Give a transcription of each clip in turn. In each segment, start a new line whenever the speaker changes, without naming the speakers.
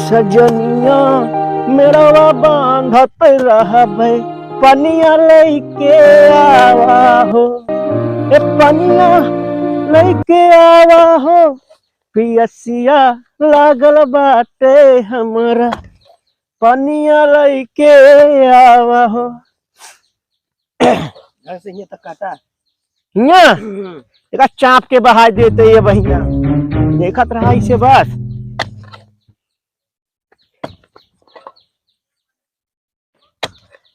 सजनिया मेरा बांधत रहबे पनिया लेके आवा हो, ए पनिया लेके आवा हो, पियसिया लागल बाटे हमरा, पनिया लेके आवा हो।
घर से ये तक काटा
हिया एक चाप के बहा देते ये भैया, देखत रहा इसे बस।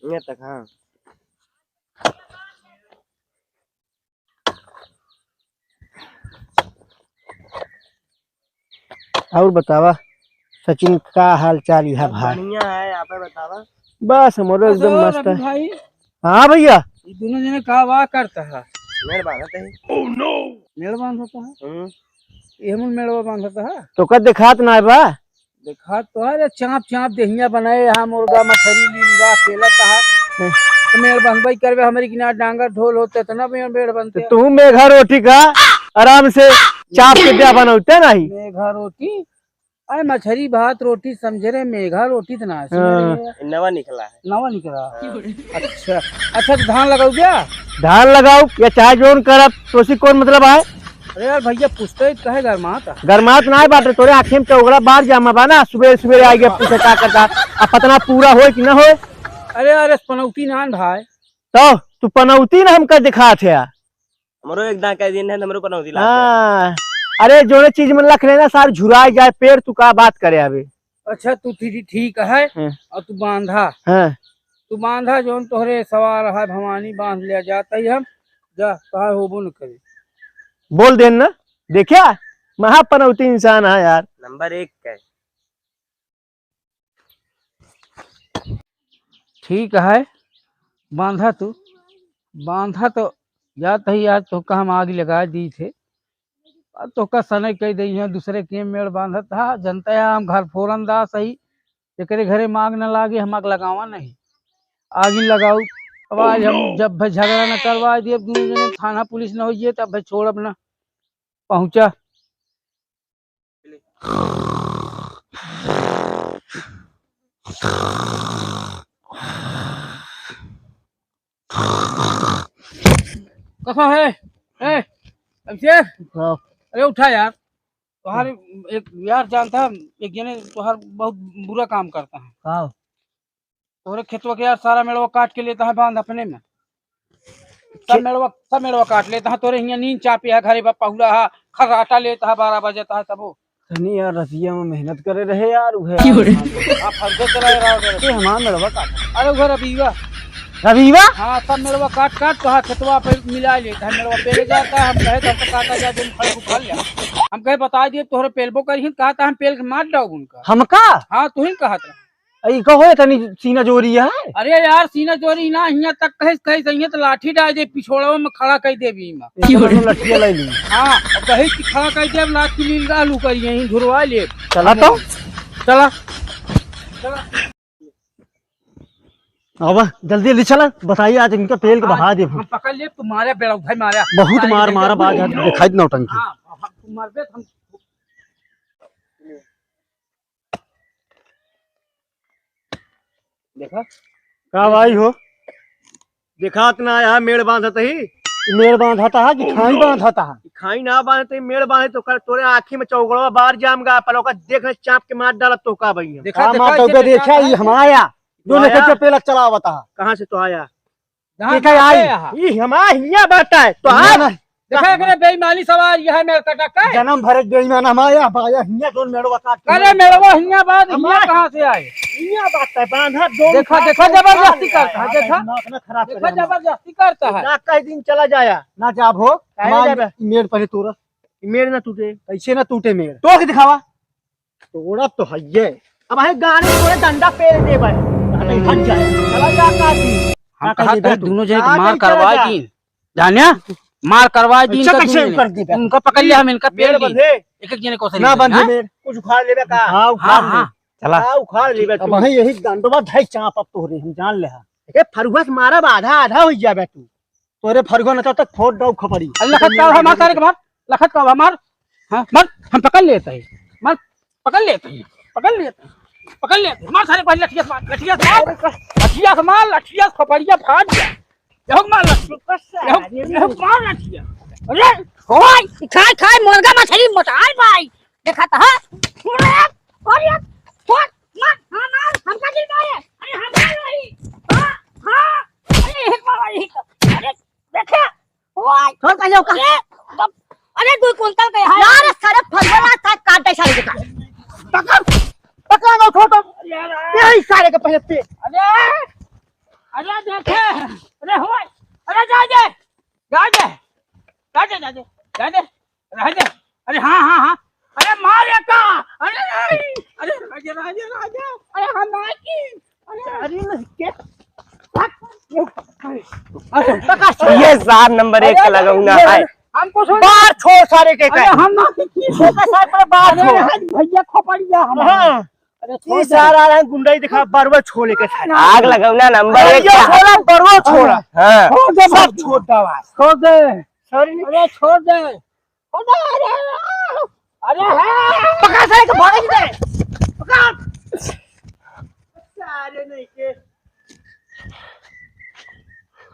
ये तक हाँ
और बतावा सचिन का हाल चाल है भाई?
बढ़िया है, आप बतावा।
बस हमारा एकदम मस्त है
भाई।
हाँ भैया
ये दोनों जने का वाह करता है।
मेड़ बांधते हैं। Oh no.
मेड़ बांधता है। ये हम मेड़वा बांधता है।
तो कद दिखात ना बा
देखा तो है चाप चाप देहिया बनाए यहाँ मुर्गा मछली लींगा पेलता है। तो मेड़ बांधवाई करवे हमारी किनार डांगर ढोल होते तो ना मेड़ बनते।
तू मेघा रोटी का आराम से चाप के दिया बनाते नहीं।
मेघा रोटी अरे मछली भात रोटी समझे रहे, मेघा रोटी तो ना
नवा निकला है।
नवा निकला। अच्छा अच्छा तो धान लगाओ क्या?
धान लगाओ या चाहे जोन करब तो सी कौन मतलब है?
अरे यार भैया पूछते कहे गरमात
गरमात ना बात तोरे आँखें में चौगड़ा बार जामा बा ना, सुबह सुबह आ गया पूछे क्या करता अब पतना पूरा हो कि ना हो।
अरे अरे पनौती नान भाई
तो तू पनौती ना हमका दिखा थे
हमरो एक दांत का दिन है, हमरो पनौती ला।
हाँ अरे जोने चीज में लख लेना सार झुराई जाए पेड़, तू का बात करे अभी।
अच्छा तू ठीक है और तू बांधा
हाँ
तू बांधा जोन तोहरे सवार है भवानी बांध लिया जाता ही हम जा कहा होबो न करे।
बोल देन ना, देखिया महापनौती इंसान है यार।
नंबर 1 का
ठीक है बांधा तू बांधा तो जाता ही यार तो हम आग लगा दी थे तो का सने कह दी है दूसरे के मेड़ बांधा था जनता है हम घर फोरन दा सही एकरे घरे मांग न लागे हम आग लगावा नहीं आग ही लगाऊ। अब आज हम जब भाई झगड़ा न करवा दिए दूसरे थाना पुलिस न होइए तब भाई छोड़ अपना पहुंचा। कहाँ है अभिषेक? अरे उठा यार तुहार एक यार जानता है एक जने तुहार बहुत बुरा काम करता है। तोहरे खेतवा के यार सारा मेड़वा काट के लेता है बांध अपने में, सब मेड़वा काट लेता है। तोरे यहाँ नींद चापी है घरे पहुला है खर्राटा लेता है 12 बजे है तब
तनी यार रसिया में मेहनत करे रहे यार उहे हमारा मेड़वा काट।
अरे घर अबीवा
रविवा
हाँ सब मेड़वा काट काट तो खेतवा पे मिला लेता है। मेड़वा पेले जाता है हम कहे तो हमको काटा जा तुम खड़ उखड़ लिया हम कहे बता दिए तोहरे पेलबो करी कहा था हम पेल के मार डाओ उनका।
हमका
हाँ तू ही कहा था
आई कहो तनी सीना जोरी है।
अरे यार सीना चोरी ना यहाँ तक कहे सही तो लाठी डाल दे पिछोड़वा में खड़ा कर दे
लठिया ले ली।
हाँ कहे खड़ा कर दे लाठी लील आलू करी यहीं धुरवा ले
चला तो
चला
अब जल्दी जल्दी चला बताइए आज इनका पेल के बहा दे।
हम पकड़ ले तुम्हारे बेड़ा भाई मारा
बहुत मार मारा बाज दिखाई नौटंकी।
हाँ तुम मार दे हम देखा
का भाई हो दिखात ना आया मेड़ बांधता ही मेड़ बांधता है कि खाई बांधता है? खाई ना बांधते मेड़ बांधे तो कर तोरे आँखी में चौगड़वा बार जाम गा पलोका देख चाप के मार डाला तो का भैया
देखा
देखा ये हमारा जो लेके पेलक चलावता है। कहाँ से तो आया ये हमारा हिया बैठा है तो हाँ
देखा करे बेईमानी सवाल यह मेरे कटक है
जन्म भर बेईमान हमारा बाया हिया दोन मेड़वा काट
अरे मेड़वा हिया बात हिया कहाँ से आए
हिया बात है बांधा दो
देखा देखा जबरदस्ती करता है देखा
खराब
देखा जबरदस्ती करता है
ना कई दिन चला जाया ना जाब हो मेड़ पहले तोरा मेड़ ना टूटे कैसे ना टूटे मेड़ तो दिखावा तोड़ा तो है अब है गाने थोड़े डंडा पेड़ दे भाई हट जाए चला जा काटी
हम कहते हैं दोनों जने मार करवाए दिन जानिया मार करवाए दिन
अच्छा कैसे कर दी
उनका पकड़ लिया हम इनका पेड़
बंधे
एक एक जने को
ना बंधे मेड़ कुछ उखाड़ लेबे का। हां उखाड़ ले
चला
उखाड़ लेबे अब वही यही डंडवा धई चाप अब तोरे हम जान ले ए फरुआ से मारा आधा आधा हो जाबे तू तोरे फरुआ न तक फोड़ दो खपड़ी
लखत का हमार तारे के मार लखत का हमार हां मार हम पकड़ लेते हैं मार पकड़ लेते हैं पकड़ ले, मार सारे पहले लठिया से मार, लठिया से मार, लठिया से मार, लठिया से खपड़िया फाड़ दिया। यहो मार लठिया, यहो मार लठिया। अरे
होय खाए खाए मुर्गा मछली मोटाई भाई देखा था अरे फोन मार हां मार हमका दिल में है अरे हम रही हां हां अरे एक बार अरे देखे होय छोड़ कर जाओ का अरे 2 कुंटल के है यार सारे फलवा था काटे सारे देखा
पकड़ पकड़ लो छोटो यही सारे के पहले पे
अरे अरे देखे अरे होय अरे जा जा जा जा जा जा जा जा जा रह जा अरे हाँ हाँ हाँ अरे मार का अरे नहीं अरे राजा राजा राजा अरे हम की अरे नहीं के
ये 7 नंबर 1 का लगाऊंगा है।
हमको
बाहर छोड़ सारे के
अरे हम ना की
छोटा सारे पर बाहर छोड़
भैया खोपड़िया हम
हाँ
अरे
ये सारा रहा गुंडाई दिखा बरवा छोड़े के सारे
आग लगाऊंगा नंबर 1
ये छोड़ा बरवा छोड़ा
हाँ
छोड़ दे
सब छोड़ दवा
छोड़ दे
सॉरी
अरे छोड़ दे अरे अरे अरे पकड़ सारे के भाग दे